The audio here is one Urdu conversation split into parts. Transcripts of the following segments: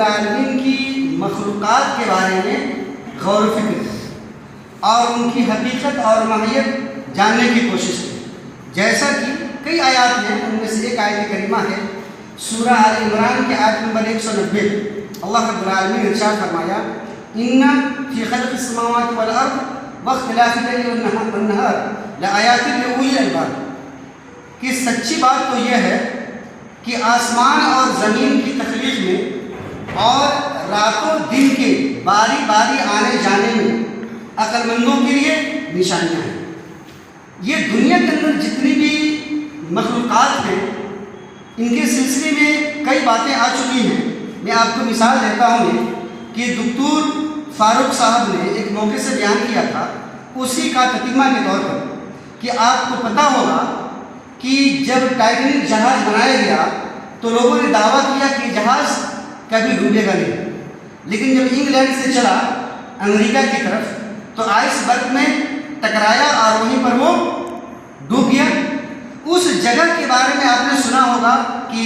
العالمین کی مخلوقات کے بارے میں غور و فکر کریں اور ان کی حقیقت اور ماہیت جاننے کی کوشش کریں۔ جیسا کہ کئی آیات ہیں، ان میں سے ایک آیت کریمہ ہے سورہ آل عمران کی آیت نمبر 190۔ اللہ رب العالمین نے ارشاد فرمایا ان فی خلق السماوات والارض واختلاف اللیل والنہار لآیات لأولی الالباب، کہ سچی بات تو یہ ہے کہ آسمان اور زمین کی تخلیق میں اور رات و دن کے باری باری آنے جانے میں عقل مندوں کے لیے نشانیاں ہیں۔ یہ دنیا کے اندر جتنی بھی مخلوقات ہیں ان کے سلسلے میں کئی باتیں آ چکی ہیں۔ میں آپ کو مثال دیتا ہوں کہ دکتور فاروق صاحب نے ایک موقع سے بیان کیا تھا اسی کا تتمہ کے طور پر کہ آپ کو پتہ ہوگا کہ جب ٹائٹینک جہاز بنایا گیا تو لوگوں نے دعویٰ کیا کہ جہاز کبھی ڈوبے گا نہیں، لیکن جب انگلینڈ سے چلا امریکہ کی طرف تو آئس برگ میں ٹکرایا اور وہیں پر وہ ڈوب گیا۔ اس جگہ کے بارے میں آپ نے سنا ہوگا کہ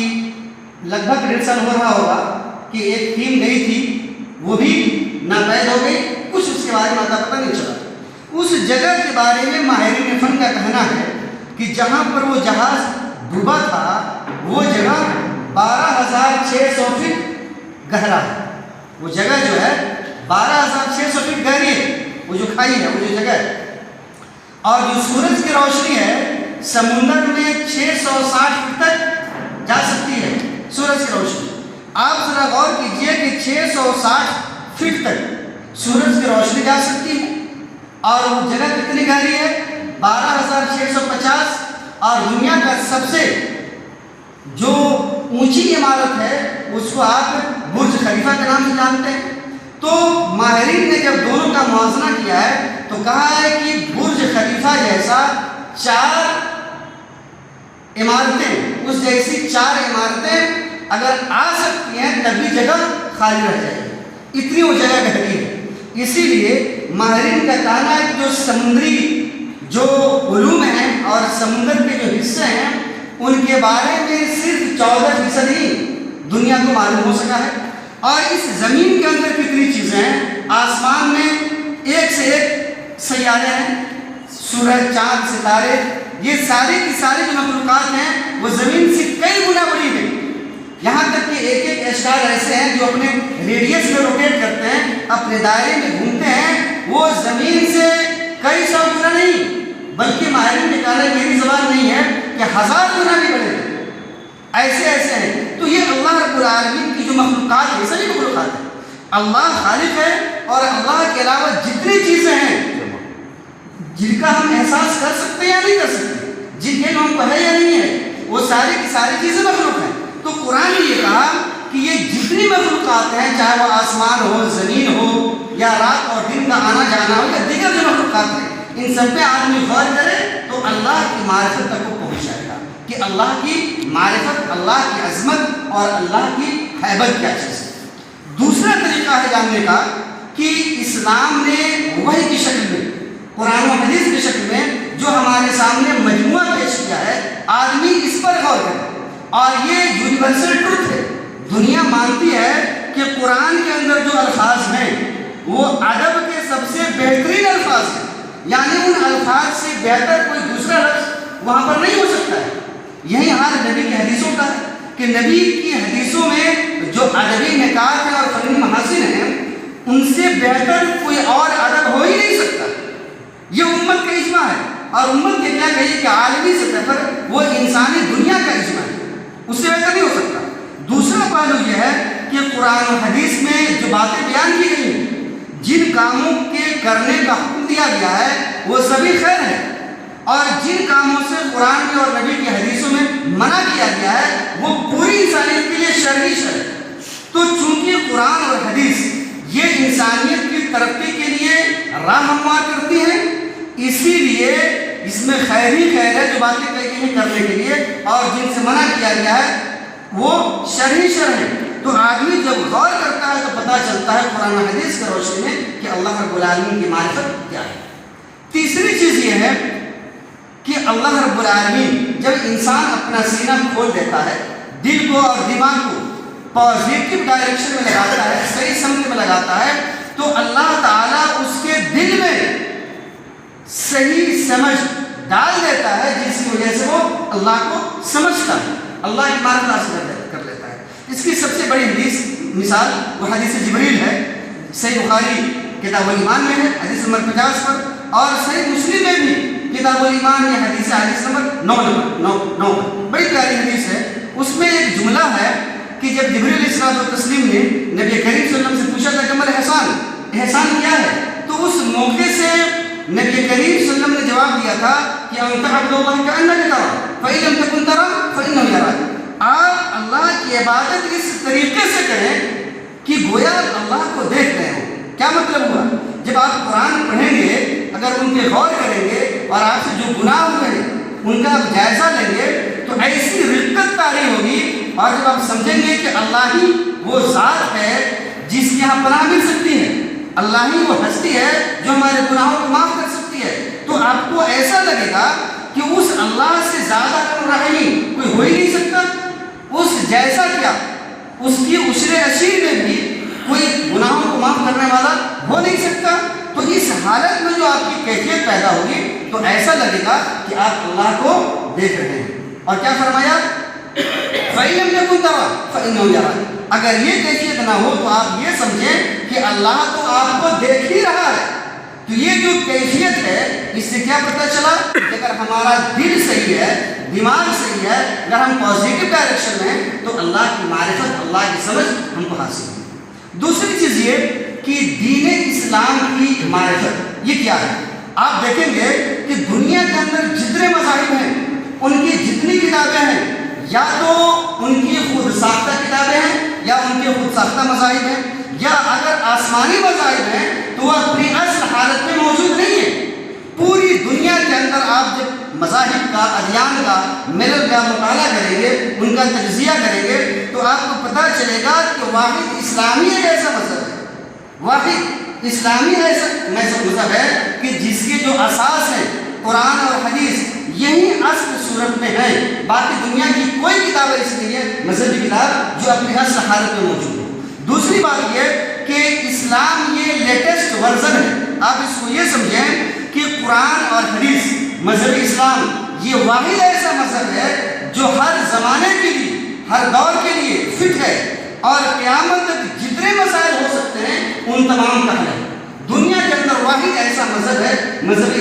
لگ بھگ 1.5 سال ہو رہا ہوگا کہ ایک ٹیم گئی تھی، وہ بھی ناپید ہو گئی، کچھ اس کے بارے میں پتہ نہیں چلا۔ اس جگہ کے بارے میں ماہرین فن کا کہنا ہے کہ جہاں پر وہ جہاز ڈوبا تھا وہ جگہ 12,600 فٹ گہرا ہے۔ وہ جگہ جو ہے 12,600 فٹ گہری ہے، وہ جو کھائی ہے، وہ جو جگہ ہے۔ اور جو سورج کی روشنی ہے سمندر میں 660 فٹ تک جا سکتی ہے سورج کی روشنی۔ آپ ذرا غور کیجئے کہ 660 فٹ تک سورج کی روشنی جا سکتی ہے اور وہ جگہ کتنی گہری ہے 12,650۔ اور دنیا کا سب سے جو اونچی عمارت ہے اس کو آپ برج خلیفہ کے نام سے جانتے ہیں۔ تو ماہرین نے جب دونوں کا موازنہ کیا ہے تو کہا ہے کہ برج خلیفہ جیسا 4 عمارتیں، اس جیسی 4 عمارتیں اگر آ سکتی ہیں تبھی جگہ خالی رہ جائے گی، اتنی وہ جگہ گہری ہے۔ اسی لیے ماہرین کا کہنا ہے کہ جو سمندری جو علوم ہیں اور سمندر کے جو حصے ہیں ان کے بارے میں صرف 14% ہی دنیا کو معلوم ہو سکا ہے۔ اور اس زمین کے اندر کتنی چیزیں ہیں، آسمان میں ایک سے ایک سیارے ہیں، سورج، چاند، ستارے، یہ سارے کی ساری جو مخلوقات ہیں وہ زمین سے کئی گنا بڑی ہیں۔ یہاں تک کہ ایک اسٹار ایسے ہیں جو اپنے ریڈیس میں روٹیٹ کرتے ہیں، اپنے دائرے میں گھومتے ہیں، وہ زمین سے کئی 100 گنا نہیں بلکہ ماہرین کے کہنا میری زبان نہیں ہے کہ 1000 گنا بھی بڑے ہیں، ایسے ہیں۔ تو یہ اللہ رب العالمین کی جو مخلوقات ہیں سبھی مخلوقات ہیں، اللہ خالق ہے اور اللہ کے علاوہ جتنی چیزیں ہیں جن کا ہم احساس کر سکتے ہیں یا نہیں کر سکتے، جن کے ہم کو ہے یا نہیں ہے، وہ ساری کی ساری چیزیں مخلوق ہیں۔ تو قرآن نے یہ کہا کہ یہ جتنی مخلوقات ہیں چاہے وہ آسمان ہو، زمین ہو یا رات اور دن کا آنا جانا ہو یا دیگر جو مخلوقات ہیں، ان سب پہ آدمی غور کرے تو اللہ کی معرفت تک وہ پہنچ جائے گا کہ اللہ کی معرفت، اللہ کی عظمت اور اللہ کی ہیبت کیا چیز ہے۔ دوسرا طریقہ ہے جاننے کا کہ اسلام نے وحی کی شکل میں، قرآن و حدیث کی شکل میں جو ہمارے سامنے مجموعہ پیش کیا ہے، آدمی اس پر غور کرے۔ اور یہ یونیورسل ٹروتھ ہے، دنیا مانتی ہے کہ قرآن کے اندر جو الفاظ ہیں وہ ادب کے سب سے بہترین الفاظ ہیں، یعنی ان الفاظ سے بہتر کوئی دوسرا لفظ وہاں پر نہیں ہو سکتا ہے۔ یہی حال نبی کی حدیثوں کا ہے کہ نبی کی حدیثوں میں جو ادبی نکات ہیں اور فنی محاسن ہیں ان سے بہتر کوئی اور ادب ہو ہی نہیں سکتا۔ یہ امت کا اجماع ہے، اور امت کے کیا کہیے کہ عالمی سطح پر وہ انسانی دنیا کا اجماع ہے، اس سے بہتر نہیں ہو سکتا۔ دوسرا پہلو یہ ہے کہ قرآن و حدیث میں جو باتیں بیان کی گئی ہیں، جن کاموں کے کرنے کا حکم دیا گیا ہے وہ سبھی خیر ہے، اور جن کاموں سے قرآن میں اور نبی کی حدیثوں میں منع کیا گیا ہے وہ پوری انسانیت کے لیے شرعی ہے۔ تو چونکہ قرآن اور حدیث یہ انسانیت کی ترقی کے لیے راہ ہموار کرتی ہیں، اسی لیے اس میں خیر ہی خیر ہے جو باتیں کہی گئی ہیں کرنے کے لیے، اور جن سے منع کیا گیا ہے وہ شرعی ہے۔ تو آدمی جب غور کرتا ہے تو پتہ چلتا ہے قرآن و حدیث کی روشنی میں کہ اللہ رب العالمین کی معرفت کیا ہے۔ تیسری چیز یہ ہے کہ اللہ رب العالمین جب انسان اپنا سینہ کھول دیتا ہے، دل کو اور دماغ کو پازیٹیو ڈائریکشن میں لگاتا ہے، صحیح سمت میں لگاتا ہے، تو اللہ تعالیٰ اس کے دل میں صحیح سمجھ ڈال دیتا ہے، جس کی وجہ سے وہ اللہ کو سمجھتا ہے، اللہ کی معرفت حاصل کر لیتا ہے۔ اس کی سب سے بڑی حدیث مثال وہ حدیث جبریل ہے، صحیح بخاری کتاب الایمان میں ہے حدیث نمبر 50 پر، اور صحیح مسلم میں بھی کتاب الایمان میں حدیث نمبر 9 پر، بڑی پیاری حدیث ہے۔ اس میں ایک جملہ ہے کہ جب جبریل علیہ الصلوۃ والتسلیم نے نبی کریم صلی اللہ علیہ وسلم سے پوچھا تھا کہ مل احسان کیا ہے، تو اس موقع سے نبی کریم صلی اللہ علیہ وسلم نے جواب دیا تھا کہ ان تعبد اللہ کأنک تراہ فإن لم تکن تراہ فإنہ یراک، آپ اللہ کی عبادت اس طریقے سے کریں کہ گویا اللہ کو دیکھ رہے ہوں۔ کیا مطلب ہوا؟ جب آپ قرآن پڑھیں گے، اگر ان پہ غور کریں گے اور آپ سے جو گناہ ہوئے ہیں ان کا آپ جائزہ لیں گے، تو ایسی رقت طاری ہوگی، اور جب آپ سمجھیں گے کہ اللہ ہی وہ ذات ہے جس کی یہاں پناہ مل سکتی ہے، اللہ ہی وہ ہستی ہے جو ہمارے گناہوں کو معاف کر سکتی ہے، تو آپ کو ایسا لگے گا کہ اس اللہ سے زیادہ رحم رحیم کوئی ہو ہی نہیں سکتا، اس جیسا کیا اس کی عشر عشیر میں بھی کوئی گناہوں کو معاف کرنے والا ہو نہیں سکتا۔ تو اس حالت میں جو آپ کی کیفیت پیدا ہوگی تو ایسا لگے گا کہ آپ اللہ کو دیکھ رہے ہیں۔ اور کیا فرمایا؟ فَإِن لَمْ يَكُن تَرَاهُ فَإِنَّهُ يَرَاكَ، اگر یہ کیفیت نہ ہو تو آپ یہ سمجھیں کہ اللہ تو آپ کو دیکھ ہی رہا ہے۔ تو یہ جو کیفیت ہے، اس سے کیا پتہ چلا کہ اگر ہمارا دل صحیح ہے، دماغ صحیح ہے، اگر ہم پازیٹیو ڈائریکشن میں ہیں تو اللہ کی معرفت، اللہ کی سمجھ ہم کو حاصل ہے۔ دوسری چیز یہ کہ دین اسلام کی معرفت یہ کیا ہے؟ آپ دیکھیں گے کہ دنیا کے اندر جتنے مذاہب ہیں، ان کی جتنی کتابیں ہیں، یا تو ان کی خود ساختہ کتابیں ہیں یا ان کے خود ساختہ مذاہب ہیں، یا اگر آسمانی مذاہب ہیں تو وہ اپنی اصل حالت میں موجود نہیں ہیں۔ پوری دنیا کے اندر آپ جب مذاہب کا، ادیان کا ملل کا مطالعہ کریں گے، ان کا تجزیہ کریں گے، تو آپ کو پتہ چلے گا کہ واحد اسلامی ایک ایسا مذہب ہے، واحد اسلامی ایسا مذہب ہے کہ جس کے جو اساس ہیں قرآن اور حدیث یہی اصل صورت میں ہے۔ باقی دنیا کی کوئی کتاب ایسی نہیں ہے مذہبی کتاب جو اپنی اصل حالت میں موجود ہو۔ دوسری بات یہ کہ اسلام یہ لیٹسٹ ورژن ہے، آپ اس کو یہ سمجھیں کہ قرآن اور حدیث مذہب اسلام یہ واحد ایسا مذہب ہے جو ہر زمانے کے لیے، ہر دور کے لیے فٹ ہے، اور قیامت تک جتنے مسائل ہو سکتے ہیں ان تمام کا حل ہے۔ دنیا کے اندر واحد ایسا مذہب ہے مذہب